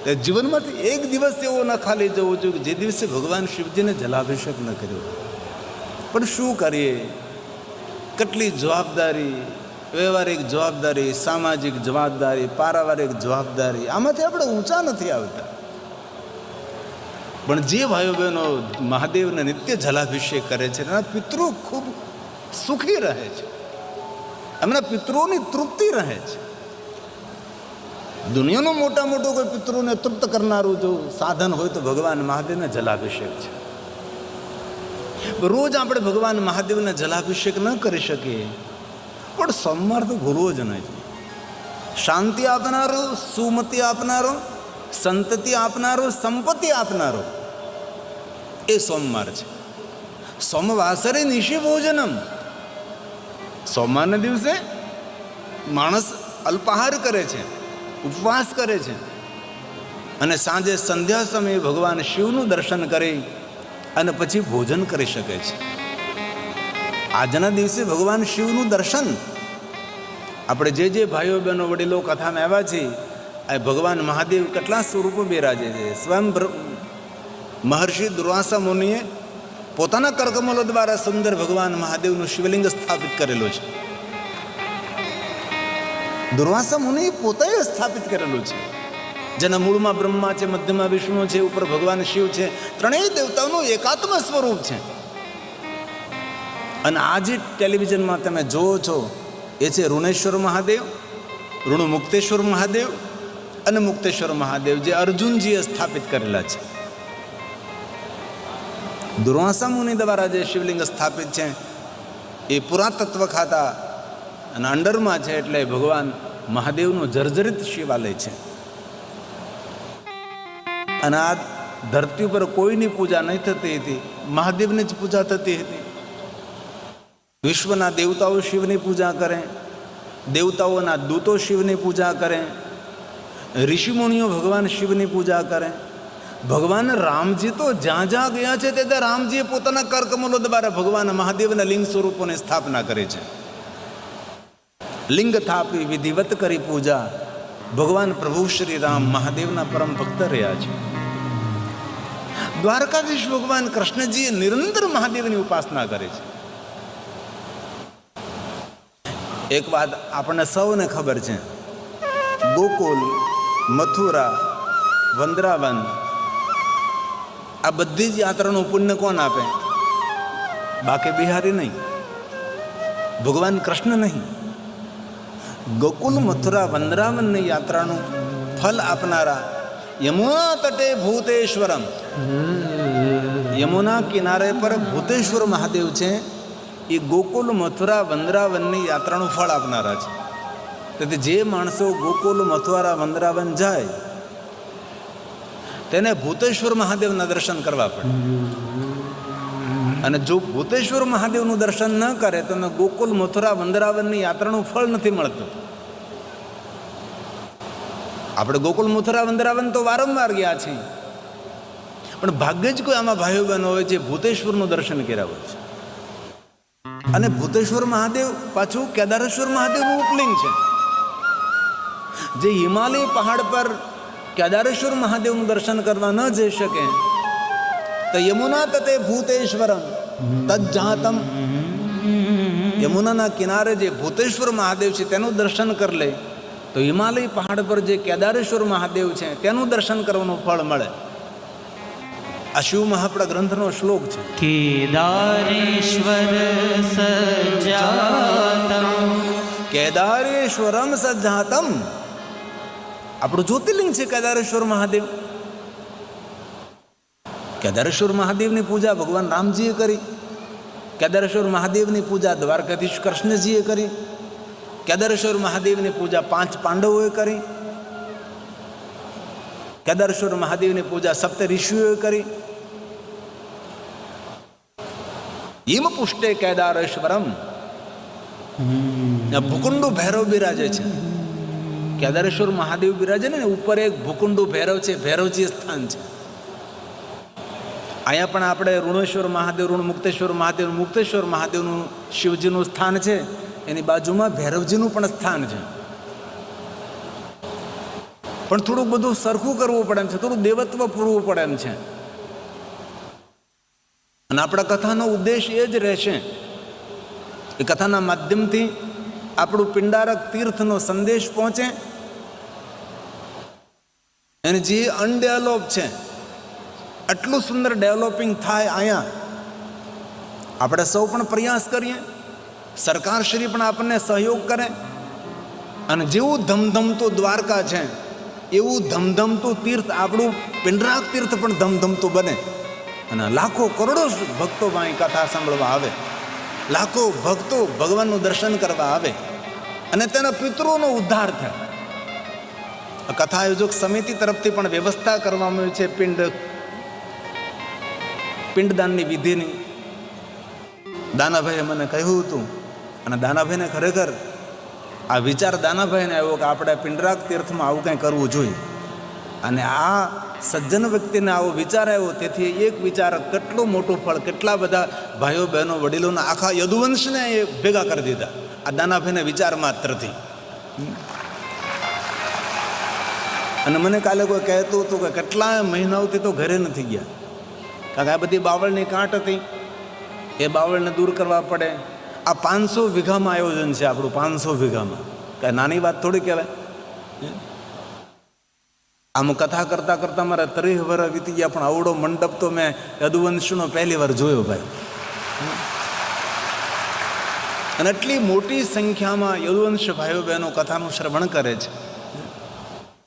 તે જીવનમાંથી એક દિવસ એવો ન ખાલી જવો જોઈએ કે જે દિવસે ભગવાન શિવજીને જલાભિષેક ન કર્યો. પણ શું કરીએ, કેટલી જવાબદારી, વ્યવહારિક જવાબદારી, સામાજિક જવાબદારી, પારિવારિક જવાબદારી, આમાંથી આપણે ઊંચા નથી આવતા. પણ જે ભાઈઓ બહેનો મહાદેવને નિત્ય જલાભિષેક કરે છે એના પિતૃ ખૂબ સુખી રહે છે, એમના પિતૃઓની તૃપ્તિ રહે છે. દુનિયાનું મોટા મોટું કોઈ પિતૃને તૃપ્ત કરનારું જો સાધન હોય તો ભગવાન મહાદેવને જલાભિષેક છે. રોજ આપણે ભગવાન મહાદેવને જલાભિષેક ન કરી શકીએ, પણ સોમવાર તો ભૂલવો જ નહીં. શાંતિ આપનારો, સુમતિ આપનારો, સંતતિ આપનારો, સંપત્તિ આપનારો એ સોમવાર છે. સોમવાસરે નિશી ભોજનમ. સોમવારના દિવસે માણસ અલ્પાહાર કરે છે, ઉપવાસ કરે છે અને સાંજે સંધ્યા સમયે ભગવાન શિવનું દર્શન કરી અને પછી ભોજન કરી શકે છે. આજના દિવસે ભગવાન શિવનું દર્શન આપણે જે ભાઈઓ બહેનો વડીલો કથામાં આવ્યા છે, આ ભગવાન મહાદેવ કેટલા સ્વરૂપો બિરાજે છે. સ્વયં મહર્ષિ દુર્વાસા મુનિએ પોતાના કરકમલો દ્વારા સુંદર ભગવાન મહાદેવનું શિવલિંગ સ્થાપિત કરેલું છે. દુર્વાસા મુનિએ પોતે સ્થાપિત કરેલું છે, જેના મૂળમાં બ્રહ્મા છે, મધ્યમાં વિષ્ણુ છે, ઉપર ભગવાન શિવ છે. ત્રણેય દેવતાઓનું એકાત્મ સ્વરૂપ છે. અને આજે ટેલિવિઝનમાં તમે જોવો છો એ છે ઋણેશ્વર મહાદેવ, ઋણુ મુક્તેશ્વર મહાદેવ અને મુક્તેશ્વર મહાદેવ, જે અર્જુનજીએ સ્થાપિત કરેલા છે. દુર્વાસા મુનિ દ્વારા જે શિવલિંગ સ્થાપિત છે એ પુરાતત્વ ખાતા અને અંડરમાં છે, એટલે ભગવાન મહાદેવનું જર્જરિત શિવાલય છે. અને આ ધરતી ઉપર કોઈની પૂજા નહીં થતી હતી, મહાદેવની જ પૂજા થતી હતી. વિશ્વના દેવતાઓ શિવની પૂજા કરે, દેવતાઓના દૂતો શિવની પૂજા કરે, ઋષિમુનિઓ ભગવાન શિવની પૂજા કરે. ભગવાન રામજી તો જ્યાં જ્યાં ગયા છે તે રામજીએ પોતાના કરકમલો દ્વારા ભગવાન મહાદેવના લિંગ સ્વરૂપોની સ્થાપના કરી છે. લિંગ થાપી વિધિવત કરી પૂજા ભગવાન પ્રભુ શ્રી રામ મહાદેવના પરમ ભક્ત રહ્યા છે. દ્વારકાધીશ ભગવાન કૃષ્ણજીએ નિરંતર મહાદેવની ઉપાસના કરે છે. એક વાત આપણને સૌને ખબર છે, ગોકુલ, મથુરા, વૃંદાવન આ બધી જ યાત્રાનું પુણ્ય કોણ આપે? બાકી બિહારી નહીં, ભગવાન કૃષ્ણ નહીં. ગોકુલ, મથુરા, વૃંદાવનની યાત્રાનું ફલ આપનારા યમુના તટે ભૂતેશ્વરમ, યમુના કિનારે પર ભૂતેશ્વર મહાદેવ છે. એ ગોકુલ, મથુરા, વૃંદાવનની યાત્રાનું ફળ આપનારા છે. તેથી જે માણસો ગોકુલ, મથુરા, વૃંદાવન જાય તેને ભૂતેશ્વર મહાદેવના દર્શન કરવા પડે. અને જો ભૂતેશ્વર મહાદેવનું દર્શન ન કરે તો ગોકુલ, મથુરા, વૃંદાવનની યાત્રાનું ફળ નથી મળતું. આપણે ગોકુલ, મથુરા, વૃંદાવન તો વારંવાર ગયા છીએ, પણ ભાગ્યે જ કોઈ આમાં ભાઈઓ બહેનો હોય જે ભૂતેશ્વરનું દર્શન કર્યા હોય છે. અને ભૂતેશ્વર મહાદેવ પાછું કેદારેશ્વર મહાદેવનું ઉપલિંગ છે. જે હિમાલય પહાડ પર કેદારેશ્વર મહાદેવનું દર્શન કરવા ન જઈ શકે તો યમુના તટે ભૂતેશ્વરમ તજ્જાતમ, યમુનાના કિનારે જે ભૂતેશ્વર મહાદેવ છે તેનું દર્શન કરી લે તો હિમાલય પહાડ પર જે કેદારેશ્વર મહાદેવ છે તેનું દર્શન કરવાનું ફળ મળે. આ શિવ મહાપડા ગ્રંથનો શ્લોક છે. કેદારેશ્વર સજ્જાતમ, કેદારેશ્વરમ સજ્જાતમ આપણું જ્યોતિર્લિંગ છે કેદારેશ્વર મહાદેવ. કેદારેશ્વર મહાદેવની પૂજા ભગવાન રામજીએ કરી, કેદારેશ્વર મહાદેવની પૂજા દ્વારકાધીશ કૃષ્ણજીએ કરી, કેદારેશ્વર મહાદેવની પૂજા 5 પાંડવોએ કરી, કેદારેશ્વર મહાદેવની પૂજા 7 ઋષિઓએ કરી. હિમ પુષ્ટે કેદારેશ્વરમ, ભૂકુંડુ ભૈરવ બિરાજે છે. કેદારેશ્વર મહાદેવ બિરાજે ને ઉપર એક ભૂકુંડુ ભૈરવ છે, ભૈરવજી સ્થાન છે. અહીંયા પણ આપણે ઋણેશ્વર મહાદેવ, ઋણ મુક્તેશ્વર મહાદેવ, મુક્તેશ્વર મહાદેવનું શિવજીનું સ્થાન છે, એની બાજુમાં ભૈરવજીનું પણ સ્થાન છે. પણ થોડુંક બધું સરખું કરવું પડે એમ છે, થોડું દેવત્વ પૂરવું પડે એમ છે. અને આપણા કથાનો ઉદ્દેશ એ જ રહેશે કે કથાના માધ્યમથી આપણું પિંડારક તીર્થનો સંદેશ પહોંચે, અને જે અનડેવલપ છે આટલું સુંદર ડેવલપિંગ થાય. અહીંયા આપણે સૌ પણ પ્રયાસ કરીએ, સરકારશ્રી પણ આપણને સહયોગ કરે, અને જેવું ધમધમતું દ્વારકા છે એવું ધમધમતું તીર્થ આપણું પિંડરાક તીર્થ પણ ધમધમતું બને, અને લાખો કરોડો ભક્તો અહીં કથા સાંભળવા આવે, લાખો ભક્તો ભગવાનનું દર્શન કરવા આવે, અને તેના પિતૃઓનો ઉદ્ધાર થાય. કથા આયોજક સમિતિ તરફથી પણ વ્યવસ્થા કરવામાં આવી છે પિંડદાનની વિધિની. દાનાભાઈએ મને કહ્યું હતું, અને દાનાભાઈને ખરેખર આ વિચાર દાનાભાઈને આવ્યો કે આપણે પિંડરાક તીર્થમાં આવું કંઈ કરવું જોઈએ. અને આ સજ્જન વ્યક્તિને આવો વિચાર આવ્યો, તેથી એક વિચાર કેટલું મોટું ફળ, કેટલા બધા ભાઈઓ બહેનો વડીલોના આખા યદુવંશને એ ભેગા કરી દીધા આ દાનાભાઈને વિચાર માત્રથી. અને મને કાલે કોઈ કહેતું હતું કે કેટલા મહિનાઓથી તો ઘરે નથી ગયા, કારણ કે આ બધી બાવળની કાંટ હતી, એ બાવળને દૂર કરવા પડે. આ 500 વીઘામાં આયોજન છે આપણું, 500 વીઘામાં, કાંઈ નાની વાત થોડી કહેવાય. આમ કથા કરતાં કરતાં મારા 30 વર્ષ વીતી ગયા, પણ આવડો મંડપ તો મેં યદુવંશનો પહેલી વાર જોયો ભાઈ. અને એટલી મોટી સંખ્યામાં યદુવંશ ભાઈઓ બહેનો કથાનું શ્રવણ કરે છે.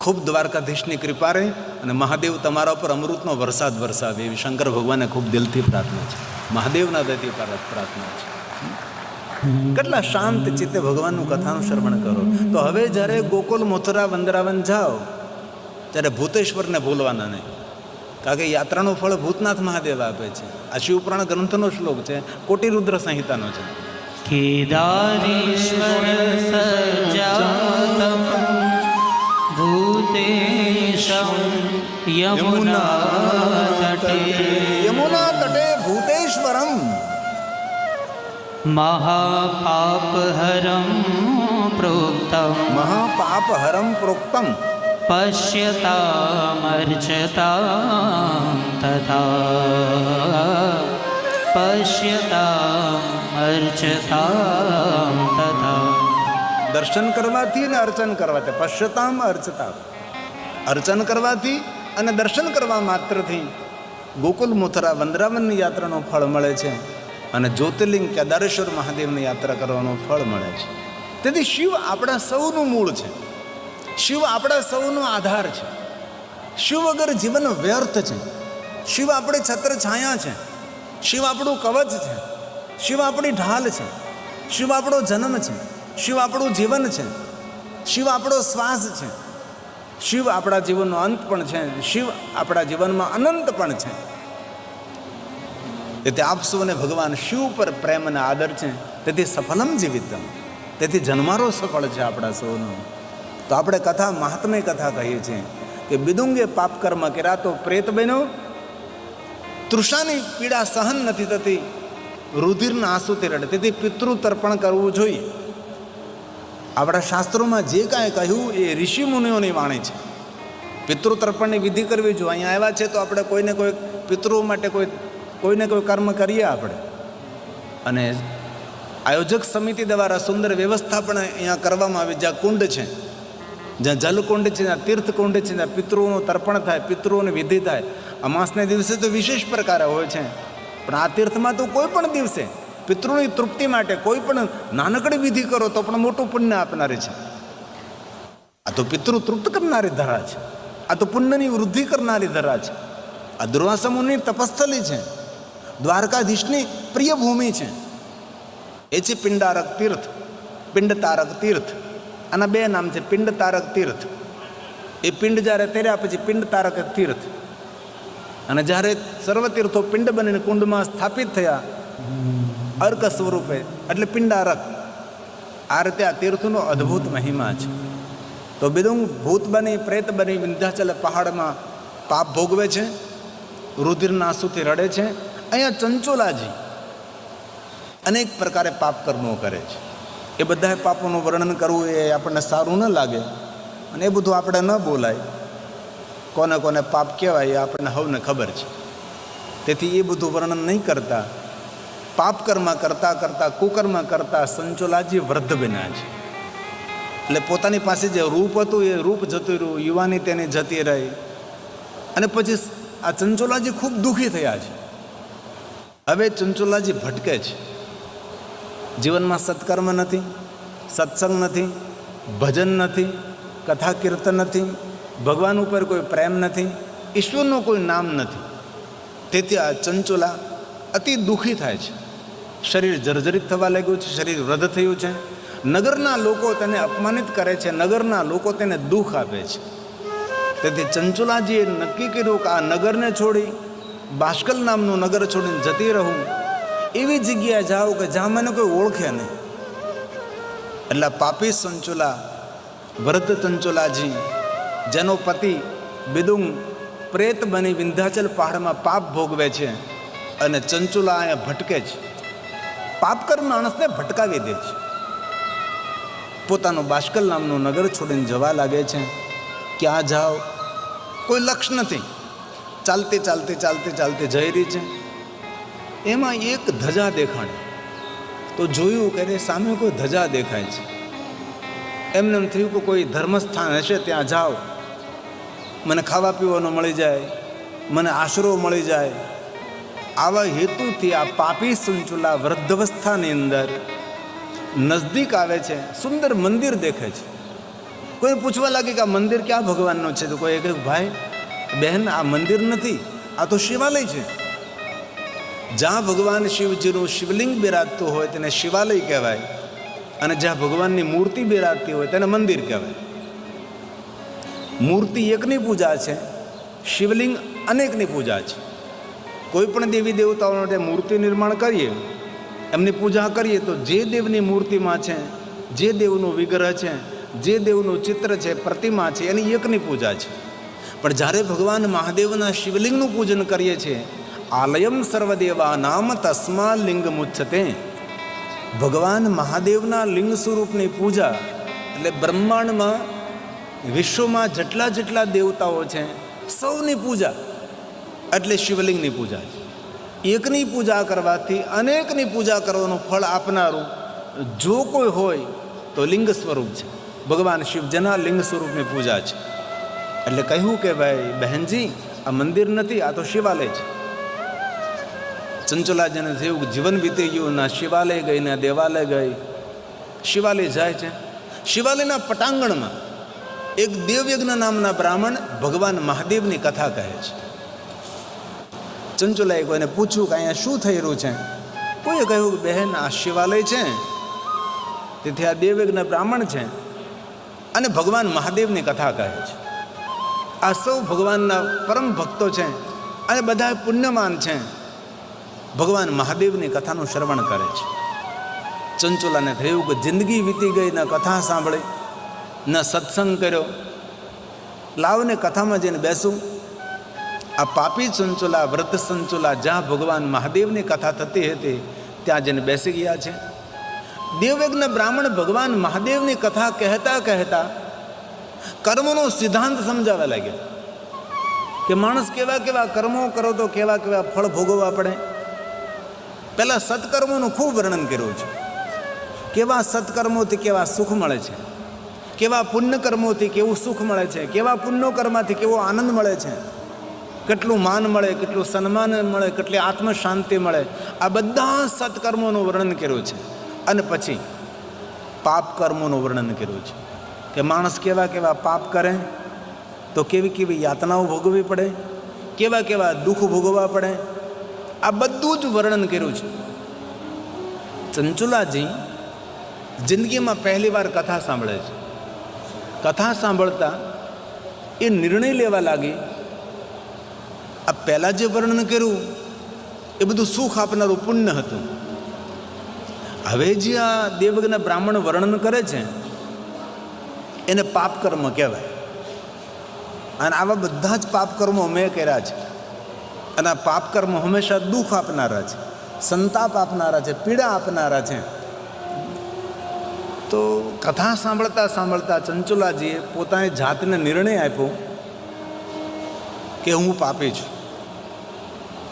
ખૂબ દ્વારકાધીશની કૃપા રહે, અને મહાદેવ તમારા ઉપર અમૃતનો વરસાદ વરસાવે એવી શંકર ભગવાનને ખૂબ દિલથી પ્રાર્થના છે, મહાદેવના દયથી પ્રાર્થના છે. કેટલા શાંત ચિત્તે ભગવાનનું કથાનું શ્રવણ કરો. તો હવે જ્યારે ગોકુલ મથુરા વૃંદાવન જાઓ ત્યારે ભૂતેશ્વરને ભૂલવાના નહીં, કારણ કે યાત્રાનું ફળ ભૂતનાથ મહાદેવ આપે છે. આ શિવપુરાણ ગ્રંથનો શ્લોક છે, કોટિરુદ્ર સંહિતાનો છે. કેદારેશ્વર સજાતમ ભૂતેશમ યમુના તટે ભૂતેશ્વરમ મહાપાપહરમ પ્રોક્તમ પશ્યતામર્ચતામ તથા દર્શન કરવાથી અને અર્ચન કરવાથી, પશ્યતામ અર્ચતા, અર્ચન કરવાથી અને દર્શન કરવા માત્રથી ગોકુલ મથુરા વૃંદાવનની યાત્રાનું ફળ મળે છે, અને જ્યોતિર્લિંગ કેદારેશ્વર મહાદેવની યાત્રા કરવાનું ફળ મળે છે. તેથી શિવ આપણા સૌનું મૂળ છે, શિવ આપણા સૌનો આધાર છે. શિવ વગર જીવન વ્યર્થ છે. શિવ આપણી છત્ર છાયા છે, શિવ આપણું કવચ છે, શિવ આપણી ઢાલ છે, શિવ આપણો જન્મ છે, શિવ આપણું જીવન છે, શિવ આપણો શ્વાસ છે, શિવ આપણા જીવનનો અંત પણ છે, શિવ આપણા જીવનમાં અનંત પણ છે. તેથી આપ સૌને ભગવાન શિવ પર પ્રેમ અને આદર છે, તેથી સફલમ જીવિતમ, તેથી જન્મારો સફળ છે આપણા સૌનો. તો આપણે કથા મહાત્મ્ય કથા કહીએ છીએ કે બિદુંગે પાપ કર્મ કર્યા તો પ્રેત બન્યો, તૃષાની પીડા સહન નથી થતી, રુધિરના આંસુથી રડે, તેથી પિતૃ તર્પણ કરવું જોઈએ. આપણા શાસ્ત્રોમાં જે કાંઈ કહ્યું એ ઋષિ મુનિઓની વાણી છે. પિતૃ તર્પણની વિધિ કરવી જોઈએ. અહીંયા આવ્યા છે તો આપણે કોઈને કોઈ પિતૃઓ માટે કોઈને કોઈ કર્મ કરીએ આપણે. અને આયોજક સમિતિ દ્વારા સુંદર વ્યવસ્થા પણ અહીંયા કરવામાં આવી. જ્યાં કુંડ છે, જ્યાં જલકુંડ છે, જ્યાં તીર્થકુંડ છે, જ્યાં પિતૃઓનું તર્પણ થાય, પિતૃઓની વિધિ થાય. અમાસને દિવસે તો વિશેષ પ્રકારે હોય છે, પણ આ તીર્થમાં તો કોઈ પણ દિવસે પિતૃની તૃપ્તિ માટે કોઈ પણ નાનકડી વિધિ કરો તો પણ મોટું પુણ્ય આપનારી છે. આ તો પિતૃ તૃપ્ત કરનારી ધરા છે, આ તો પુણ્યની વૃદ્ધિ કરનારી ધરા છે. આ દુર્વાસા મુનિની તપસ્થલી છે, દ્વારકાધીશની પ્રિય ભૂમિ છે. એ છે પિંડારક તીર્થ, પિંડ તારક તીર્થ. આના બે નામ છે, પિંડ તારક તીર્થ. એ પિંડ જ્યારે તર્યા પછી પિંડ તારક તીર્થ, અને જ્યારે સર્વ તીર્થો પિંડ બનીને કુંડમાં સ્થાપિત થયા અર્ક સ્વરૂપે, એટલે પિંડારક. આ રીતે આ તીર્થનો અદ્ભુત મહિમા છે. તો બિદુંગ ભૂત બની, પ્રેત બની વિંધ્યાચલ પહાડમાં પાપ ભોગવે છે, રુધિરના આંસુથી રડે છે. અહીંયા ચંચોલાજી અનેક પ્રકારે પાપ કર્મો કરે છે. એ બધા પાપોનું વર્ણન કરવું એ આપણને સારું ન લાગે, અને એ બધું આપણે ન બોલાય. કોને કોને પાપ કહેવાય એ આપણને સૌને ખબર છે. તેથી એ બધું વર્ણન નહીં કરતા. પાપ કર્મ કરતાં કરતાં કુકર્મ કરતાં સંચોલાજી વૃદ્ધ બન્યા છે. એટલે પોતાની પાસે જે રૂપ હતું એ રૂપ જતું રહ્યું, યુવાની તેની જતી રહી. અને પછી આ ચંચોલાજી ખૂબ દુઃખી થયા છે. હવે ચંચોલાજી ભટકે છે. જીવનમાં સત્કર્મ નથી, સત્સંગ નથી, ભજન નથી, કથા કીર્તન નથી, ભગવાન ઉપર કોઈ પ્રેમ નથી, ઈશ્વરનું કોઈ નામ નથી. તેથી આ ચંચોલા અતિ દુઃખી થાય છે. શરીર જર્જરિત થવા લાગ્યું છે, શરીર વૃદ્ધ થયું છે. નગરના લોકો તેને અપમાનિત કરે છે, નગરના લોકો તેને દુઃખ આપે છે. તેથી ચંચોલાજીએ નક્કી કર્યું કે આ નગરને છોડી, બાષ્કલ નામનું નગર છોડીને જતી રહું, એવી જગ્યાએ જાઉં કે જ્યાં મને કોઈ ઓળખે નહીં. એટલે પાપી ચંચોલા, વૃદ્ધ ચંચોલાજી, જેનો પતિ બિદુંગ પ્રેત બની વિંધ્યાચલ પહાડમાં પાપ ભોગવે છે, અને ચંચોલા અહીંયા ભટકે છે. પાપ કર્મ માણસને ભટકાવી દે છે. પોતાનું બાષ્કલ નામનું નગર છોડીને જવા લાગે છે. ક્યાં જાઓ કોઈ લક્ષ્ય નથી. ચાલતી ચાલતી ચાલતી ચાલતી જઈ રહી છે. એમાં એક ધજા દેખાણી. તો જોયું કે એને સામે કોઈ ધજા દેખાય છે. એમને એમ થયું કે કોઈ ધર્મસ્થાન હશે, ત્યાં જાઓ, મને ખાવા પીવાનું મળી જાય, મને આશરો મળી જાય. આવા હેતુથી આ પાપી ચંચોલા વૃદ્ધાવસ્થાની અંદર નજદીક આવે છે. સુંદર મંદિર દેખે છે. કોઈ પૂછવા લાગે કે આ મંદિર ક્યાં ભગવાનનું છે? તો કોઈ કહ્યું, ભાઈ બહેન, આ મંદિર નથી, આ તો શિવાલય છે. જ્યાં ભગવાન શિવજીનું શિવલિંગ બિરાજતું હોય તેને શિવાલય કહેવાય, અને જ્યાં ભગવાનની મૂર્તિ બિરાજતી હોય તેને મંદિર કહેવાય. મૂર્તિ એકની પૂજા છે, શિવલિંગ અનેકની પૂજા છે. કોઈ પણ દેવી દેવતાઓ માટે મૂર્તિ નિર્માણ કરીએ, એમની પૂજા કરીએ, તો જે દેવની મૂર્તિમાં છે, જે દેવનું વિગ્રહ છે, જે દેવનું ચિત્ર છે, પ્રતિમા છે, એની એકની પૂજા છે. પણ જ્યારે ભગવાન મહાદેવના શિવલિંગનું પૂજન કરીએ છીએ, આલયમ સર્વદેવા નામ તસ્મા લિંગ મુચ્છતે, ભગવાન મહાદેવના લિંગ સ્વરૂપની પૂજા એટલે બ્રહ્માંડમાં વિશ્વમાં જેટલા જેટલા દેવતાઓ છે સૌની પૂજા એટલે શિવલિંગની પૂજા છે. એકની પૂજા કરવાથી અનેકની પૂજા કરવાનું ફળ આપનારું જો કોઈ હોય તો લિંગ સ્વરૂપ છે. ભગવાન શિવજીના લિંગ સ્વરૂપની પૂજા છે. એટલે કહ્યું કે ભાઈ બહેનજી, આ મંદિર નથી, આ તો શિવાલય છે. ચંચોલાજીને થયું કે જીવન વીતી ગયું, ના શિવાલય ગઈ, ના દેવાલય ગઈ. શિવાલય જાય છે. શિવાલયના પટાંગણમાં એક દેવયજ્ઞ નામના બ્રાહ્મણ ભગવાન મહાદેવની કથા કહે છે. ચંચોલાએ કોઈને પૂછ્યું કે અહીંયા શું થઈ રહ્યું છે? કોઈએ કહ્યું કે બહેન, આ શિવાલય છે, તેથી આ દેવયજ્ઞ બ્રાહ્મણ છે અને ભગવાન મહાદેવની કથા કહે છે. આ સૌ ભગવાનના પરમ ભક્તો છે અને બધા પુણ્યમાન છે. ભગવાન મહાદેવની કથાનું શ્રવણ કરે છે. ચંચોલાને થયું કે જિંદગી વીતી ગઈ, ન કથા સાંભળી, ન સત્સંગ કર્યો, લાવને કથામાં જઈને બેસું. આ પાપી ચંચોલા, વૃદ્ધ ચંચોલા જ્યાં ભગવાન મહાદેવની કથા થતી હતી ત્યાં જઈને બેસી ગયા છે. દેવયજ્ઞ બ્રાહ્મણ ભગવાન મહાદેવની કથા કહેતા કહેતા કર્મનો સિદ્ધાંત સમજાવવા લાગ્યા કે માણસ કેવા કેવા કર્મો કરો તો કેવા કેવા ફળ ભોગવવા પડે. પહેલાં સત્કર્મોનું ખૂબ વર્ણન કર્યું છે. કેવા સત્કર્મોથી કેવા સુખ મળે છે, કેવા પુણ્યકર્મોથી કેવું સુખ મળે છે, કેવા પુણ્યકર્મથી કેવો આનંદ મળે છે, કેટલું માન મળે, કેટલું સન્માન મળે, કેટલી આત્મશાંતિ મળે. આ બધા સત્કર્મોનું વર્ણન કર્યું છે. અને પછી પાપ કર્મોનું વર્ણન કર્યું છે કે માણસ કેવા કેવા પાપ કરે તો કેવી કેવી યાતનાઓ ભોગવવી પડે, કેવા કેવા દુઃખ ભોગવવા પડે. આ બધું જ વર્ણન કર્યું છે. ચંચોલાજી જિંદગીમાં પહેલી વાર કથા સાંભળે છે. કથા સાંભળતા એ નિર્ણય લેવા લાગી, આ પહેલાં જે વર્ણન કર્યું એ બધું સુખ આપનારું પુણ્ય હતું. હવે જે આ દેવયજ્ઞ બ્રાહ્મણ વર્ણન કરે છે એને પાપ કર્મ કહેવાય. અને આવા બધા જ પાપ કર્મો મેં કર્યા છે. અને આ પાપ કર્મ હંમેશા દુઃખ આપનારા છે, સંતાપ આપનારા છે, પીડા આપનારા છે. તો તો કથા સાંભળતા સાંભળતા ચંચુલાજીએ પોતાની જાતને નિર્ણય આપ્યો કે હું પાપી છું.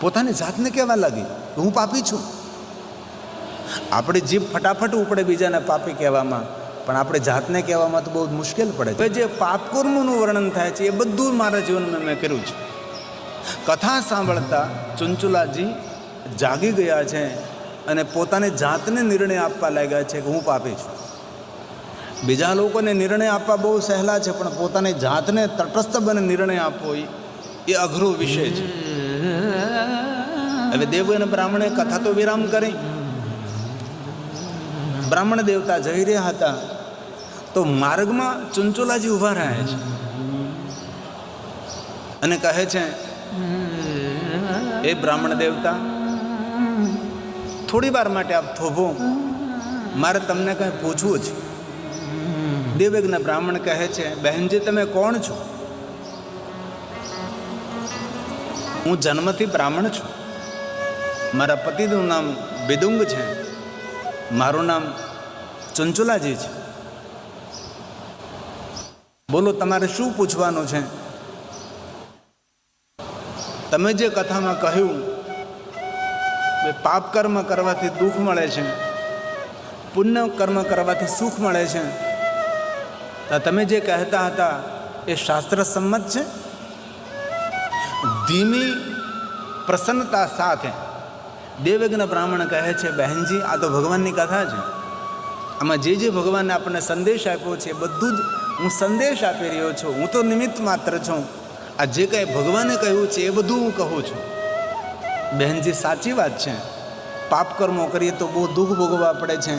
પોતાની જાતને કહેવા લાગી કે હું પાપી છું. આપણી જીભ ફટાફટ ઉપડે બીજાને પાપી કહેવામાં, પણ આપણે જાતને કહેવામાં તો બહુ મુશ્કેલ પડે છે. જે પાપકર્મનું વર્ણન થાય છે એ બધું મારા જીવનમાં મેં કર્યું છે. કથા સાંભળતા ચંચુલાજી જાગી ગયા છે અને પોતાની જાતને નિર્ણય આપવા લાગ્યા છે કે હું પાપી છું. બીજા લોકોને નિર્ણય આપવા બહુ સહેલા છે, પણ પોતાની જાતને તટસ્થ બને નિર્ણય આપવો એ અઘરો વિષય છે. હવે દેવ અને બ્રાહ્મણે કથા તો વિરામ કરી. બ્રાહ્મણ દેવતા જઈ રહ્યા હતા તો માર્ગમાં ચંચુલાજી ઊભા રહ્યા છે અને કહે છે, એ બ્રાહ્મણ દેવતા, થોડી વાર માટે આપ થોભો, મારે તમને કંઈ પૂછવું છે. દેવયજ્ઞ બ્રાહ્મણ કહે છે, બહેનજી તમે કોણ છો? હું જન્મથી બ્રાહ્મણ છું. મારા પતિનું નામ બિદુંગ છે, મારું નામ ચંચુલાજી છે. બોલો, તમારે શું પૂછવાનું છે? તમે જે કથામાં કહ્યું કે પાપ કર્મ કરવાથી દુઃખ મળે છે, પુણ્ય કર્મ કરવાથી સુખ મળે છે, તો તમે જે કહેતા હતા એ શાસ્ત્ર સંમત છે? ધીમી પ્રસન્નતા સાથે દેવયજ્ઞ બ્રાહ્મણ કહે છે, બહેનજી આ તો ભગવાનની કથા છે. આમાં જે ભગવાને આપણને સંદેશ આપ્યો છે એ બધું જ હું સંદેશ આપી રહ્યો છું. હું તો નિમિત્ત માત્ર છું. આ જે કંઈ ભગવાને કહ્યું છે એ બધું હું કહું છું. બહેનજી સાચી વાત છે, પાપ કર્મો કરીએ તો બહુ દુઃખ ભોગવવા પડે છે,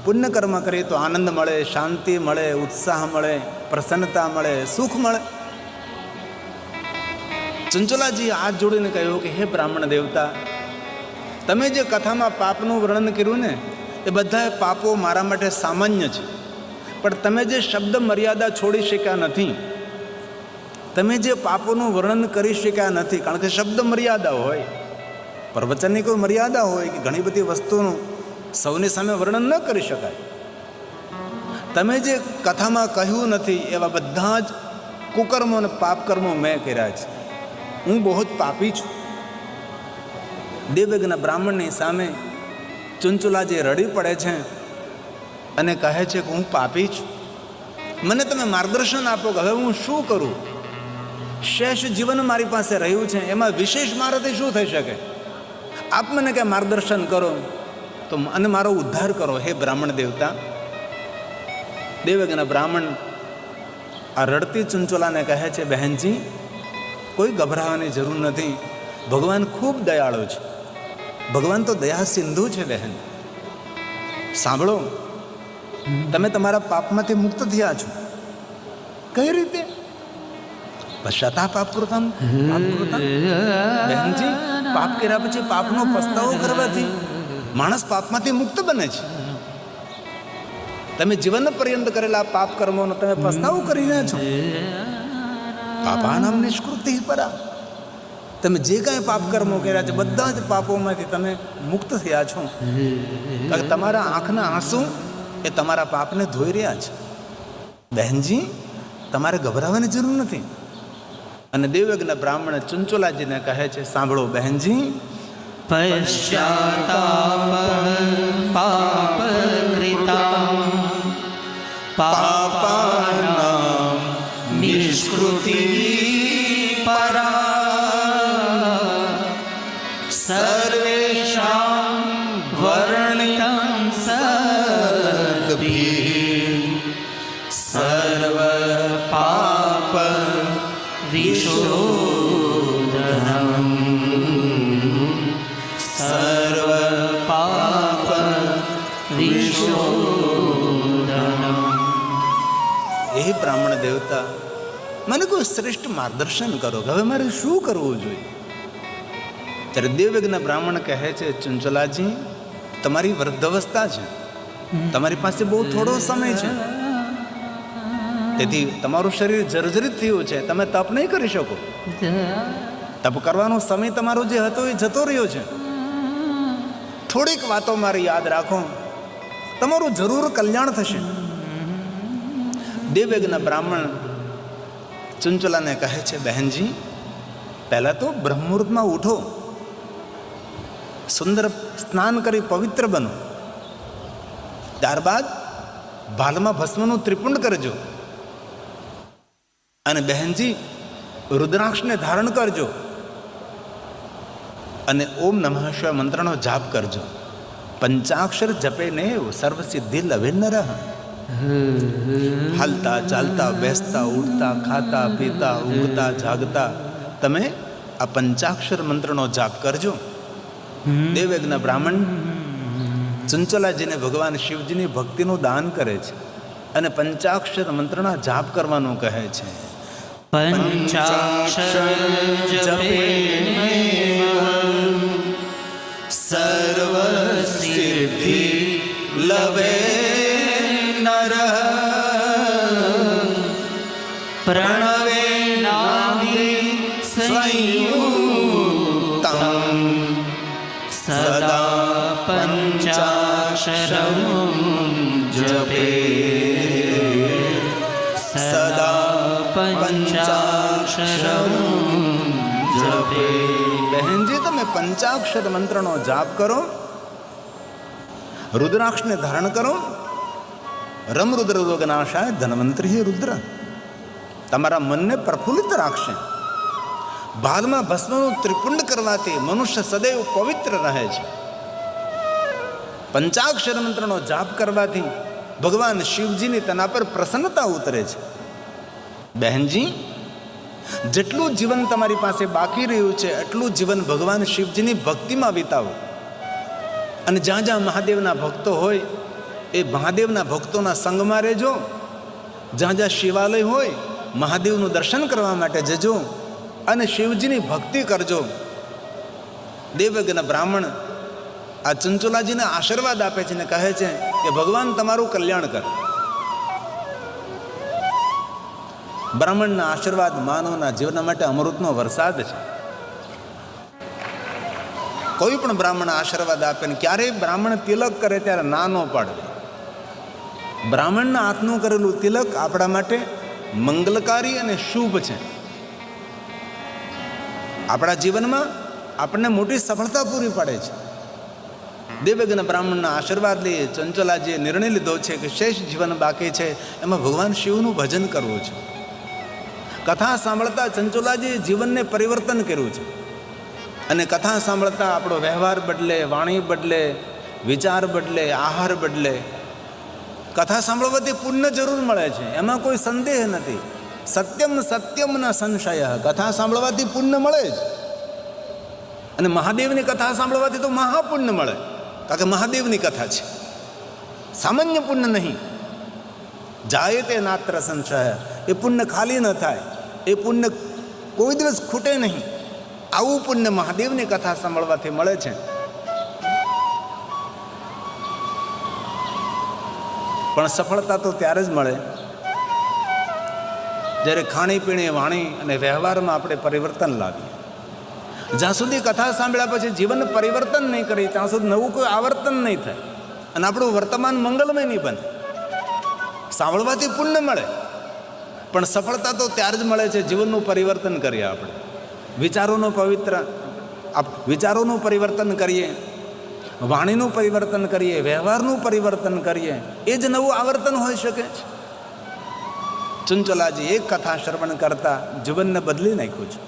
પુણ્ય કર્મ કરીએ તો આનંદ મળે, શાંતિ મળે, ઉત્સાહ મળે, પ્રસન્નતા મળે, સુખ મળે. ચંચુલાજી હાથ જોડીને કહ્યું કે હે બ્રાહ્મણ દેવતા, તમે જે કથામાં પાપનું વર્ણન કર્યું ને એ બધા પાપો મારા માટે સામાન્ય છે, પણ તમે જે શબ્દ મર્યાદા છોડી શક્યા નથી, તમે જે પાપોનું વર્ણન કરી શક્યા નથી, કારણ કે શબ્દ મર્યાદા હોય, પ્રવચનની કોઈ મર્યાદા હોય કે ઘણી બધી વસ્તુનું સૌની સામે વર્ણન ન કરી શકાય. તમે જે કથામાં કહ્યું નથી એવા બધા જ કુકર્મો અને પાપકર્મો મેં કર્યા છે. હું બહુ જ પાપી છું. દેવયજ્ઞ બ્રાહ્મણની સામે ચંચુલાજી રડી પડે છે અને કહે છે કે હું પાપી છું. મને તમે માર્ગદર્શન આપો કે હવે હું શું કરું? શેષ જીવન મારી પાસે રહ્યું છે, એમાં વિશેષ મારાથી શું થઈ શકે? આપ મને કંઈ માર્ગદર્શન કરો તો અને મારો ઉદ્ધાર કરો હે બ્રાહ્મણ દેવતા. દેવયજ્ઞ બ્રાહ્મણ આ રડતી ચંચુલાને કહે છે, બહેનજી કોઈ ગભરાવાની જરૂર નથી. ભગવાન ખૂબ દયાળુ છે. ભગવાન તો દયા સિંધુ છે. બહેન સાંભળો, તમે તમારા પાપમાંથી મુક્ત થયા છો. કઈ રીતે? પશ્ચાતાપ પાપ કૃતમ. બહેનજી, પાપ કર્યા પછી પાપનો પસ્તાવો કરવાથી માણસ પાપમાંથી મુક્ત બને છે. તમે જીવન પર્યંત કરેલા પાપ કર્મોનો તમે પસ્તાવો કરી રહ્યા છો. પાપાનામ નિષ્કૃતિ પરા. તમે જે કાંઈ પાપ કર્મો કર્યા છે બધા જ પાપોમાંથી તમે મુક્ત થયા છો. કારણ કે તમારા આંખના આંસુ એ તમારા પાપને ધોઈ રહ્યા છે. બહેનજી, તમારે ગભરાવાની જરૂર નથી. અને દેવયજ્ઞ બ્રાહ્મણ ચંચુલાજીને કહે છે, સાંભળો બહેનજી, પશ્ચાતાપ પાપકૃતા પાપાનાં નિષ્કૃતિ પરા સર્વેષાં વર્ણિतं સદ્ભિः સર્વ પાપ વિશોધનમ સર્વ પાપ વિશોધનમ. એ બ્રાહ્મણ દેવતા, મને કોઈ શ્રેષ્ઠ માર્ગદર્શન કરો કે હવે મારે શું કરવું જોઈએ? ત્યારે દેવયજ્ઞ બ્રાહ્મણ કહે છે, ચંચુલાજી, તમારી વૃદ્ધાવસ્થા છે, તમારી પાસે બહુ થોડો સમય છે, તેથી તમારું શરીર જર્જરિત થયું છે, તમે તપ નહીં કરી શકો. તપ કરવાનો સમય તમારો જે હતો એ જતો રહ્યો છે. થોડીક વાતો મારી યાદ રાખો તમારું જરૂર કલ્યાણ થશે. દેવયજ્ઞ બ્રાહ્મણ ચંચલાને કહે છે, બહેનજી, પહેલાં તો બ્રહ્મુહૂર્તમાં ઉઠો, સુંદર સ્નાન કરી પવિત્ર બનો, ત્યારબાદ ભાલમાં ભસ્મનું ત્રિપુંડ કરજો, અને બહેનજી રુદ્રાક્ષને ધારણ કરજો, અને ઓમ નમઃ શિવાય મંત્રનો જાપ કરજો. પંચાક્ષર જપે ને સર્વસિદ્ધિ લવે નરઃ. હાલતા ચાલતા બેસતા ઉઠતા ખાતા પીતા ઊંઘતા જાગતા તમે આ પંચાક્ષર મંત્રનો જાપ કરજો. દેવયજ્ઞ બ્રાહ્મણ ચંચલાજીને ભગવાન શિવજીની ભક્તિનું દાન કરે છે અને પંચાક્ષર મંત્રના જાપ કરવાનું કહે છે. પંચાક્ષર જપેનેવ સર્વ સિદ્ધિ લવે નરઃ. પ્રણવે નાદિ સંયુક્તં સદા પંચાક્ષરં જપે. સદા પંચાક્ષરં જપે. બહેનજી, તમે પંચાક્ષર મંત્રનો જાપ કરો, રુદ્રાક્ષને ધારણ કરો. રમ રુદ્ર રોગનાશાય ધન્વંતરી રુદ્ર. તમારા મનને પ્રફુલ્લિત રાખશે. ભાલમાં ભસ્મનું ત્રિપુંડ કરવાથી મનુષ્ય સદૈવ પવિત્ર રહે છે. પંચાક્ષર મંત્રનો જાપ કરવાથી ભગવાન શિવજીની તેના પર પ્રસન્નતા ઉતરે છે. બહેનજી, જેટલું જીવન તમારી પાસે બાકી રહ્યું છે એટલું જીવન ભગવાન શિવજીની ભક્તિમાં વિતાવો. અને જ્યાં જ્યાં મહાદેવના ભક્તો હોય એ મહાદેવના ભક્તોના સંગમાં રહેજો. જ્યાં જ્યાં શિવાલય હોય મહાદેવનું દર્શન કરવા માટે જજો અને શિવજીની ભક્તિ કરજો. દેવયજ્ઞ બ્રાહ્મણ આ ચંચલાજીને આશીર્વાદ આપે છે અને કહે છે કે ભગવાન તમારું કલ્યાણ કરે. બ્રાહ્મણના આશીર્વાદ માનવના જીવન માટે અમૃતનો વરસાદ છે. કોઈ પણ બ્રાહ્મણ આશીર્વાદ આપે ને ક્યારેય બ્રાહ્મણ તિલક કરે ત્યારે ના ન પાડવે. બ્રાહ્મણના હાથનું કરેલું તિલક આપણા માટે મંગલકારી અને શુભ છે. આપણા જીવનમાં આપણને મોટી સફળતા પૂરી પાડે છે. દેવયજ્ઞ બ્રાહ્મણના આશીર્વાદ લઈએ ચંચલાજીએ નિર્ણય લીધો છે કે શેષ જીવન બાકી છે એમાં ભગવાન શિવનું ભજન કરવું છે. કથા સાંભળતા ચંચલાજીએ જીવનને પરિવર્તન કર્યું છે. અને કથા સાંભળતા આપણો વ્યવહાર બદલે, વાણી બદલે, વિચાર બદલે, આહાર બદલે. કથા સાંભળવાથી પુણ્ય જરૂર મળે છે, એમાં કોઈ સંદેહ નથી. સત્યમ સત્યમ ન સંશય. કથા સાંભળવાથી પુણ્ય મળે જ. અને મહાદેવની કથા સાંભળવાથી તો મહાપુણ્ય મળે, કારણ કે મહાદેવની કથા છે, સામાન્ય પુણ્ય નહીં. જાય તે નાત્ર સંશય. એ પુણ્ય ખાલી ન થાય, એ પુણ્ય કોઈ દિવસ ખૂટે નહીં. આવું પુણ્ય મહાદેવની કથા સાંભળવાથી મળે છે. પણ સફળતા તો ત્યારે જ મળે જ્યારે ખાણીપીણી, વાણી અને વ્યવહારમાં આપણે પરિવર્તન લાવીએ. જ્યાં સુધી કથા સાંભળ્યા પછી જીવન પરિવર્તન નહીં કરીએ ત્યાં સુધી નવું કોઈ આવર્તન નહીં થાય અને આપણું વર્તમાન મંગલમય નહીં બને. સાંભળવાથી પુણ્ય મળે, પણ સફળતા તો ત્યારે જ મળે છે જીવનનું પરિવર્તન કરીએ આપણે. વિચારોનું પરિવર્તન કરીએ, વાણીનું પરિવર્તન કરીએ, વ્યવહારનું પરિવર્તન કરીએ, એ જ નવું આવર્તન હોઈ શકે છે. ચંચલાજી એક કથા શ્રવણ કરતા જીવનને બદલી નાખ્યું છે.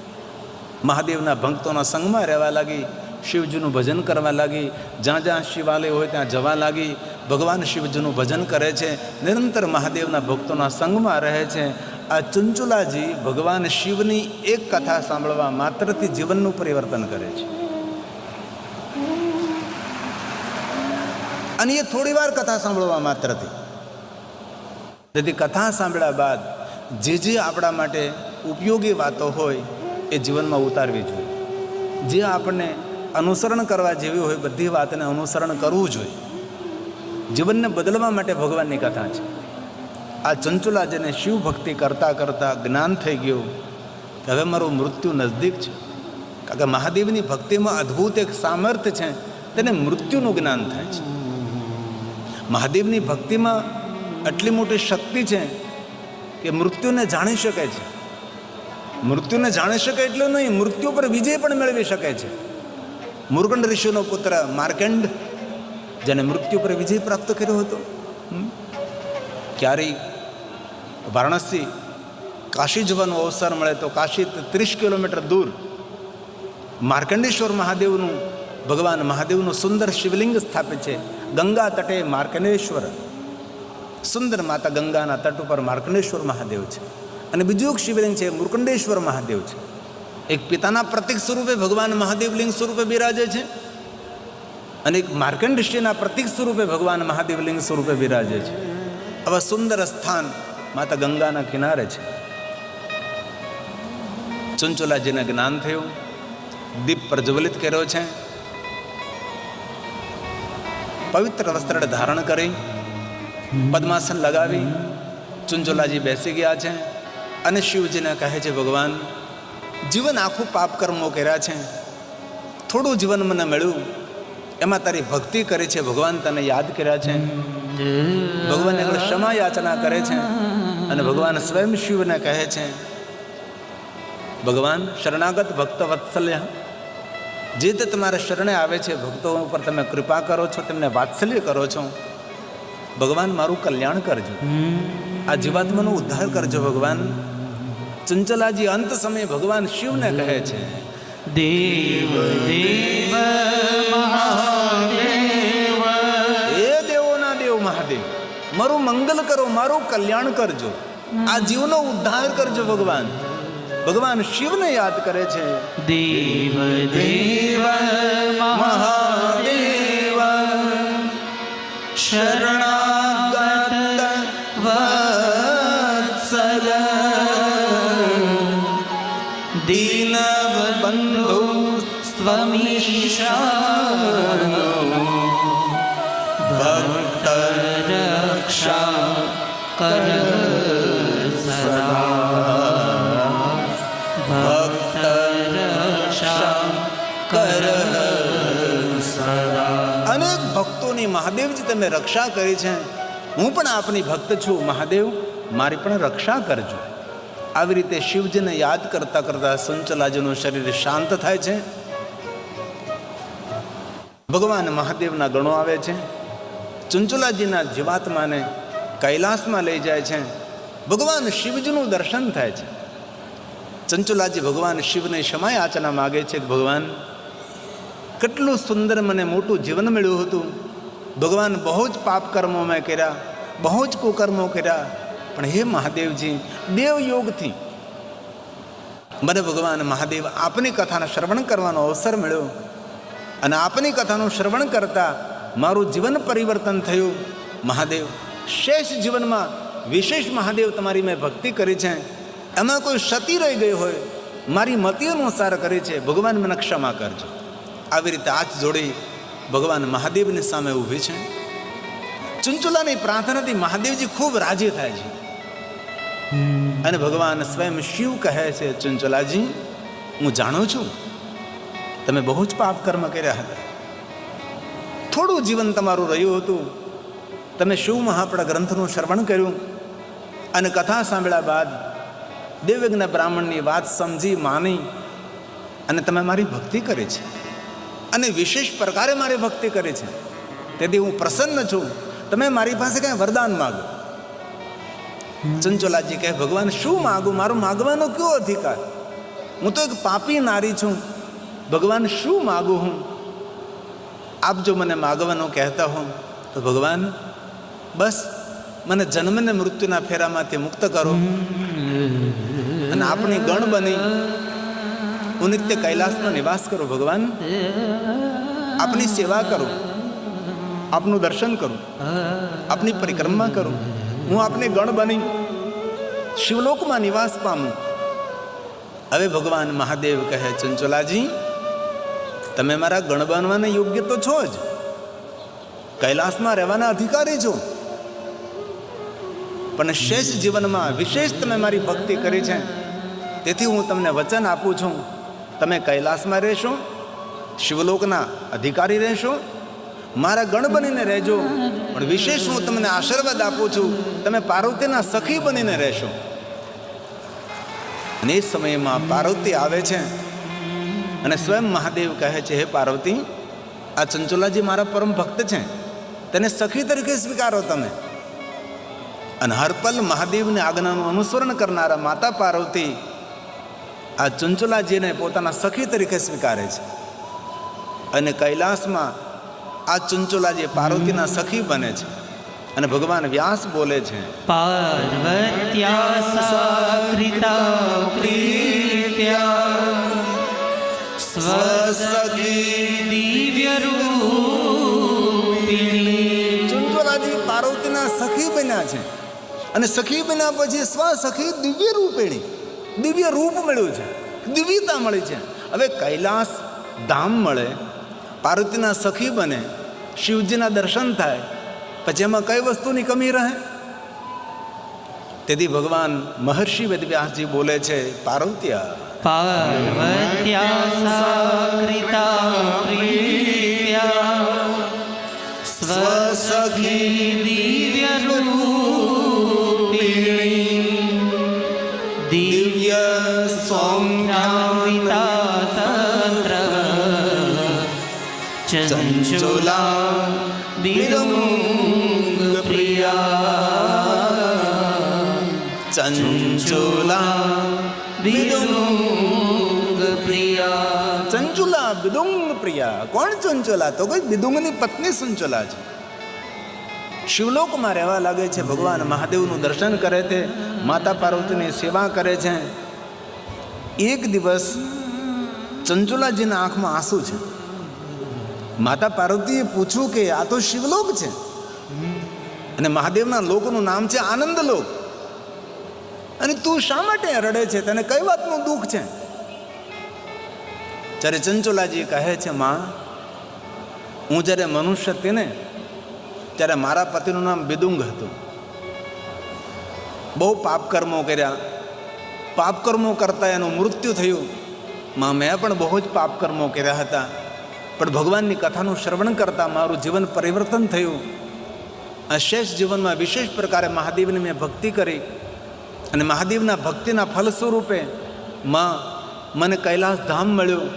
મહાદેવના ભક્તોના સંગમાં રહેવા લાગી, શિવજીનું ભજન કરવા લાગી, જ્યાં જ્યાં શિવાલય હોય ત્યાં જવા લાગી, ભગવાન શિવજીનું ભજન કરે છે, નિરંતર મહાદેવના ભક્તોના સંગમાં રહે છે. આ ચંચલાજી ભગવાન શિવની એક કથા સાંભળવા માત્રથી જીવનનું પરિવર્તન કરે છે. અને એ થોડી વાર કથા સાંભળવા માત્રથી. તેથી કથા સાંભળ્યા બાદ જે આપણા માટે ઉપયોગી વાતો હોય એ જીવનમાં ઉતારવી જોઈએ. જે આપણને અનુસરણ કરવા જેવી હોય બધી વાતને અનુસરણ કરવું જોઈએ. જીવનને બદલવા માટે ભગવાનની કથા છે. આ ચંચલાજીને શિવ ભક્તિ કરતાં કરતાં જ્ઞાન થઈ ગયું કે હવે મારું મૃત્યુ નજદીક છે. કારણ કે મહાદેવની ભક્તિમાં અદ્ભુત એક સામર્થ્ય છે, તેને મૃત્યુનું જ્ઞાન થાય છે. મહાદેવની ભક્તિમાં આટલી મોટી શક્તિ છે કે મૃત્યુને જાણી શકે છે. મૃત્યુને જાણી શકે એટલું નહીં, મૃત્યુ પર વિજય પણ મેળવી શકે છે. મુર્ગંડ ઋષિનો પુત્ર માર્કંડ, જેને મૃત્યુ પર વિજય પ્રાપ્ત કર્યો હતો. ક્યારેય વારાણસી કાશી જવાનો અવસર મળે તો કાશી 30 કિલોમીટર દૂર માર્કંડેશ્વર મહાદેવનું, ભગવાન મહાદેવનું સુંદર શિવલિંગ સ્થાપિત છે. ગંગા તટે માર્કંડેશ્વર, સુંદર માતા ગંગાના તટ ઉપર માર્કંડેશ્વર મહાદેવ છે. અને બીજું એક શિવલિંગ છે મુર્કંડેશ્વર મહાદેવ છે. એક પિતાના પ્રતિક સ્વરૂપે ભગવાન મહાદેવ લિંગ સ્વરૂપે બિરાજે છે, અને એક માર્કંડ ઋષિના પ્રતિક સ્વરૂપે ભગવાન મહાદેવ લિંગ સ્વરૂપે બિરાજે છે. આવા સુંદર સ્થાન માતા ગંગાના કિનારે છે. ચુંચુલાજીને જ્ઞાન થયું, દીપ પ્રજ્વલિત કર્યો છે, પવિત્ર વસ્ત્ર ધારણ કરી પદ્માસન લગાવી ચુંચુલાજી બેસી ગયા છે. અને શિવજીને કહે છે, ભગવાન, જીવન આખું પાપ કર્મો કર્યા છે, થોડું જીવન મને મળ્યું, એમાં તારી ભક્તિ કરી છે, ભગવાન તને યાદ કર્યા છે. ભગવાન આગળ ક્ષમા યાચના કરે છે. અને ભગવાન સ્વયં શિવને કહે છે, ભગવાન શરણાગત ભક્ત વત્સલ્ય, જે તે તમારા શરણે આવે છે ભક્તો ઉપર તમે કૃપા કરો છો, તેમને વાત્સલ્ય કરો છો. ભગવાન મારું કલ્યાણ કરજો, આ જીવાત્માનો ઉદ્ધાર કરજો. ભગવાન ચંચલાજી અંત સમયે ભગવાન શિવને કહે છે, દેવ દેવ મહાદેવ, હે દેવોના દેવ મહાદેવ, મારું મંગલ કરો, મારું કલ્યાણ કરજો, આ જીવનો ઉદ્ધાર કરજો. ભગવાન શિવને યાદ કરે છે. દેવ દેવ મહાદેવ, શરણાગત વત્સલ, દીન બંધુ સ્વમીશાનો, ભક્ત રક્ષા કર સદા, ભક્ત રક્ષા કર સદા. અનેક ભક્તોની મહાદેવજી તમે રક્ષા કરી છે, હું પણ આપની ભક્ત છું. મહાદેવ, મારી પણ રક્ષા કરજો. આવી રીતે શિવજીને યાદ કરતા કરતા ચંચલાજીનું શરીર શાંત થાય છે. ભગવાન મહાદેવના ગણો આવે છે, ચંચલાજીના જીવાત્માને કૈલાસમાં લઈ જાય છે. ભગવાન શિવજીનું દર્શન થાય છે. ચંચલાજી ભગવાન શિવને ક્ષમા યાચના માગે છે કે ભગવાન, કેટલું સુંદર મને મોટું જીવન મળ્યું હતું. ભગવાન, બહુ જ પાપ કર્મો મેં કર્યા, બહુ જ કુકર્મો કર્યા, પણ હે મહાદેવજી, દેવયોગથી મને ભગવાન મહાદેવ આપની કથાના શ્રવણ કરવાનો અવસર મળ્યો. અને આપની કથાનું શ્રવણ કરતાં મારું જીવન પરિવર્તન થયું. મહાદેવ, શેષ જીવનમાં વિશેષ મહાદેવ તમારી મેં ભક્તિ કરી છે, એમાં કોઈ ક્ષતિ રહી ગઈ હોય, મારી મતિ અનુસાર કરી છે, ભગવાન મને ક્ષમા કરજો. આવી રીતે હાથ જોડી ભગવાન મહાદેવની સામે ઊભી છે. ચુંચુલાની પ્રાર્થનાથી મહાદેવજી ખૂબ રાજી થાય છે. અને ભગવાન સ્વયં શિવ કહે છે, ચુંચુલાજી, હું જાણું છું તમે બહુ જ પાપ કર્મ કર્યા હતા, થોડું જીવન તમારું રહ્યું હતું. તમે શિવ મહાપડા ગ્રંથનું શ્રવણ કર્યું અને કથા સાંભળ્યા બાદ દેવયજ્ઞ બ્રાહ્મણની વાત સમજી માની અને તમે મારી ભક્તિ કરી છે, અને વિશેષ પ્રકારે મારી ભક્તિ કરી છે. તેથી હું પ્રસન્ન છું. તમે મારી પાસે કંઈ વરદાન માગો. ચંચલાજી કહે, ભગવાન, શું માગું? મારો માગવાનો કયો અધિકાર? હું તો એક પાપી નારી છું. ભગવાન, શું માગું હું? આપ જો મને માગવાનું કહેતા હો તો ભગવાન, બસ મને જન્મને મૃત્યુના ફેરામાંથી મુક્ત કરો અને આપણી ગણ બની હું નિત્ય કૈલાસમાં નિવાસ કરું. ભગવાન, આપની સેવા કરું, આપનું દર્શન કરું, આપની પરિક્રમા કરું, હું આપની ગણ બની શિવલોકમાં નિવાસ પામું. હવે ભગવાન મહાદેવ કહે, ચંચલાજી, તમે મારા ગણ બનવાના યોગ્ય તો છો જ, કૈલાસમાં રહેવાના અધિકારી છો, પણ શેષ જીવનમાં વિશેષ તમે મારી ભક્તિ કરી છે. તેથી હું તમને વચન આપું છું, તમે કૈલાસમાં રહેશો, શિવલોકના અધિકારી રહેશો, મારા ગણ બનીને રહેજો, પણ વિશેષ હું તમને આશીર્વાદ આપું છું, તમે પાર્વતીના સખી બનીને રહેશો. અને એ સમયમાં પાર્વતી આવે છે અને સ્વયં મહાદેવ કહે છે, હે પાર્વતી, આ ચંચુલાજી મારા પરમ ભક્ત છે, તેને સખી તરીકે સ્વીકારો તમે. અને હરપલ મહાદેવની આજ્ઞાનું અનુસરણ કરનારા માતા પાર્વતી આ ચંચુલાજીને પોતાના સખી તરીકે સ્વીકારે છે. અને કૈલાસમાં આ ચંચુલાજી પાર્વતીના સખી બને છે. અને ભગવાન વ્યાસ બોલે છે, પાર્વત્યા સાકૃતા પ્રીત્યા સ્વસખી દિવ્ય રૂપિણી. ચંચુલાજી પાર્વતીના સખી બન્યા છે. અને સખી બન્યા પછી સ્વસખી દિવ્ય રૂપિણી, દિવ્ય રૂપ મળ્યું છે, દિવ્યતા મળી છે. હવે કૈલાસ ધામ મળે, પાર્વતીના સખી બને, શિવજીના દર્શન થાય, પછી એમાં કઈ વસ્તુની કમી રહે? તેથી ભગવાન મહર્ષિ વેદવ્યાસજી બોલે છે, પાર્વત્યા પાર્વત્યા સાકૃતા પ્રીત્યા સ્વસખી દિવ્ય રૂપિણી દિવ્ય સૌમ્યાવિતા તત્ર ચંચુલા વિદુંગ પ્રિયા. ચંચુલા વિદુંગ પ્રિયા. ચંચુલા બિદુંગ પ્રિયા. કોણ ચંચુલા? તો કોઈ બિદુંગની પત્ની ચંચુલા છે. શિવલોકમાં રહેવા લાગે છે, ભગવાન મહાદેવનું દર્શન કરે છે, માતા પાર્વતીની સેવા કરે છે. એક દિવસ ચંચુલાજીના આંખમાં આંસુ છે. માતા પાર્વતીએ પૂછ્યું કે આ તો શિવલોક છે અને મહાદેવના લોકનું નામ છે આનંદ લોક, અને તું શા માટે રડે છે? તને કઈ વાતનું દુઃખ છે? જ્યારે ચંચુલાજી કહે છે, માં, હું જ્યારે મનુષ્ય હતી ને ત્યારે મારા પતિનું નામ બિદુંગ હતું. બહુ પાપકર્મો કર્યા, પાપકર્મો કરતા એનું મૃત્યુ થયું. માં, મેં પણ બહુ જ પાપકર્મો કર્યા હતા, પણ ભગવાનની કથાનું શ્રવણ કરતાં મારું જીવન પરિવર્તન થયું. આ શેષ જીવનમાં વિશેષ પ્રકારે મહાદેવની મેં ભક્તિ કરી, અને મહાદેવના ભક્તિના ફલ સ્વરૂપે માં મને કૈલાસ ધામ મળ્યું,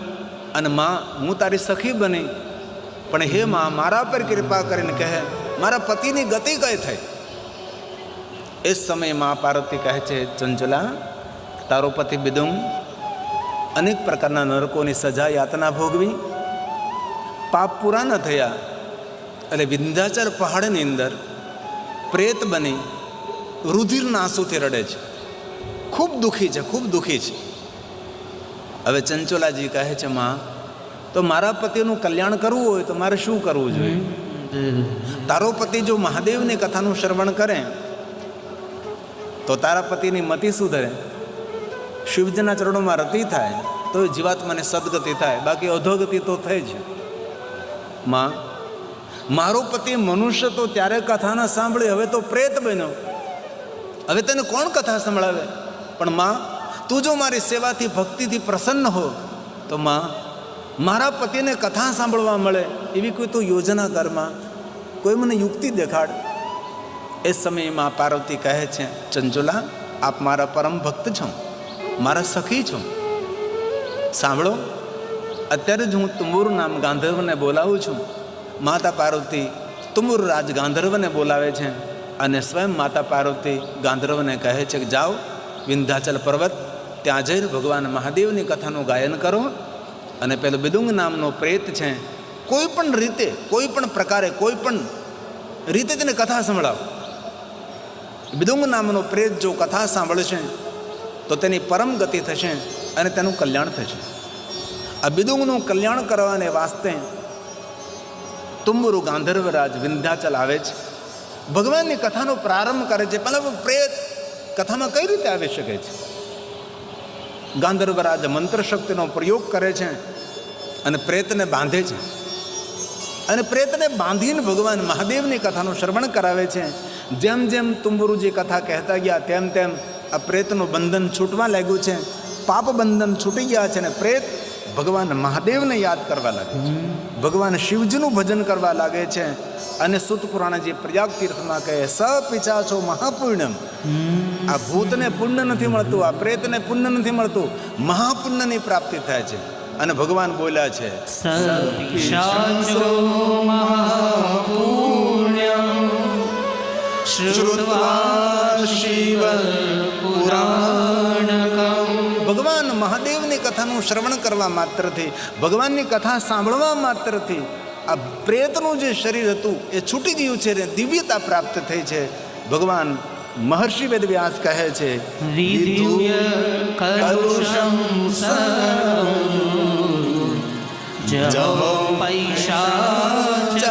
અને માં હું તારી સખી બની. પણ હે માં, મારા પર કૃપા કરીને કહે, મારા પતિની ગતિ કઈ થઈ? એ સમયે મા પાર્વતી કહે છે, ચંચુલા, તારો પતિ બિદુંગ અનેક પ્રકારના નરકોની સજા યાતના ભોગવી, પાપ પૂરા ન થયા, એટલે વિંધ્યાચલ પહાડની અંદર પ્રેત બની રુધિરના આંસુથી રડે છે. ખૂબ દુઃખી છે, ખૂબ દુઃખી છે. હવે ચંચુલાજી કહે છે, માં, તો મારા પતિનું કલ્યાણ કરવું હોય તો મારે શું કરવું જોઈએ? તારો પતિ જો મહાદેવની કથાનું શ્રવણ કરે તો તારા પતિની મતિ સુધરે, શિવજીના ચરણોમાં રતિ થાય, તો એ જીવાત્માને સદગતિ થાય, બાકી અધોગતિ તો થઈ છે. માં, મારો પતિ મનુષ્ય તો ત્યારે કથા ના સાંભળી, હવે તો પ્રેત બન્યો, હવે તને કોણ કથા સંભળાવે? પણ માં, તું જો મારી સેવાથી ભક્તિથી પ્રસન્ન હો તો માં, મારા પતિને કથા સાંભળવા મળે એવી કોઈ તું યોજના કરમાં, કોઈ મને યુક્તિ દેખાડ. એ સમયમાં પાર્વતી કહે છે, ચંચુલા, આપ મારા પરમ ભક્ત છો, મારા સખી છો. સાંભળો, અત્યારે જ હું તુંબુર નામ ગાંધર્વને બોલાવું છું. માતા પાર્વતી તુંબુર રાજ ગાંધર્વને બોલાવે છે, અને સ્વયં માતા પાર્વતી ગાંધર્વને કહે છે કે જાઓ વિંધ્યાચલ પર્વત, ત્યાં જઈને ભગવાન મહાદેવની કથાનું ગાયન કરો, અને પેલો બિદુંગ નામનો પ્રેત છે, કોઈ પણ રીતે, કોઈ પણ પ્રકારે, કોઈ પણ રીતે તેને કથા સંભળાવો. બિદુંગ નામનો પ્રેત જો કથા સાંભળશે તો તેની પરમ ગતિ થશે અને તેનું કલ્યાણ થશે. આ બિદુંગનું કલ્યાણ કરવાને વાસ્તે તુંબુરુ ગાંધર્વરાજ વિંધ્યાચલ આવે છે, ભગવાનની કથાનો પ્રારંભ કરે છે. પણ પ્રેત કથામાં કઈ રીતે આવી શકે છે? ગાંધર્વરાજ મંત્ર શક્તિનો પ્રયોગ કરે છે અને પ્રેતને બાંધે છે, અને પ્રેતને બાંધીને ભગવાન મહાદેવની કથાનું શ્રવણ કરાવે છે. જેમ જેમ તુંબુરુજી કથા કહેતા ગયા તેમ તેમ આ પ્રેતનું બંધન છૂટવા લાગ્યું છે, પાપ બંધન છૂટી ગયા છે, અને પ્રેત ભગવાન મહાદેવને યાદ કરવા લાગે છે, ભગવાન શિવજીનું ભજન કરવા લાગે છે. અને સુત પુરાણજી પ્રયાગ તીર્થમાં કહે સ પિચાચો મહાપુણ્યમ. આ ભૂતને પુણ્ય નથી મળતું, આ પ્રેતને પુણ્ય નથી મળતું, મહાપુણ્યની પ્રાપ્તિ થાય છે. અને ભગવાન બોલ્યા છે સપિશાચો મહાપુણ્યં શ્રુત્વા શિવ પુરાણકમ. ભગવાન મહાદેવની કથાનું શ્રવણ કરવા માત્રથી, ભગવાનની કથા સાંભળવા માત્રથી આ પ્રેતનું જે શરીર હતું એ છૂટી ગયું છે ને દિવ્યતા પ્રાપ્ત થઈ છે. ભગવાન મહર્ષિ વેદવ્યાસ કહે છે વિદુય કલુષં જહો પૈશાચકં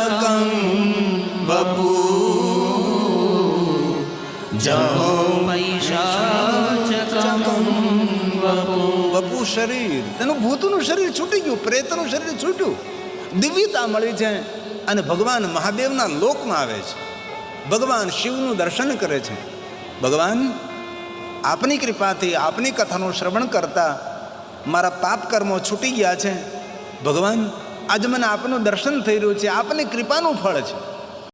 વપુ જહો પૈશાચકં વપુ. વપુ શરીર, તેનું ભૂતનું શરીર છૂટી ગયું, પ્રેતનું શરીર છૂટ્યું, દિવ્યતા મળી છે. અને ભગવાન મહાદેવના લોકમાં આવે છે, ભગવાન શિવનું દર્શન કરે છે. ભગવાન આપની કૃપાથી આપની કથાનું શ્રવણ કરતા મારા પાપ કર્મો છૂટી ગયા છે. ભગવાન આજે મને આપનું દર્શન થઈ રહ્યું છે, આપની કૃપાનું ફળ છે.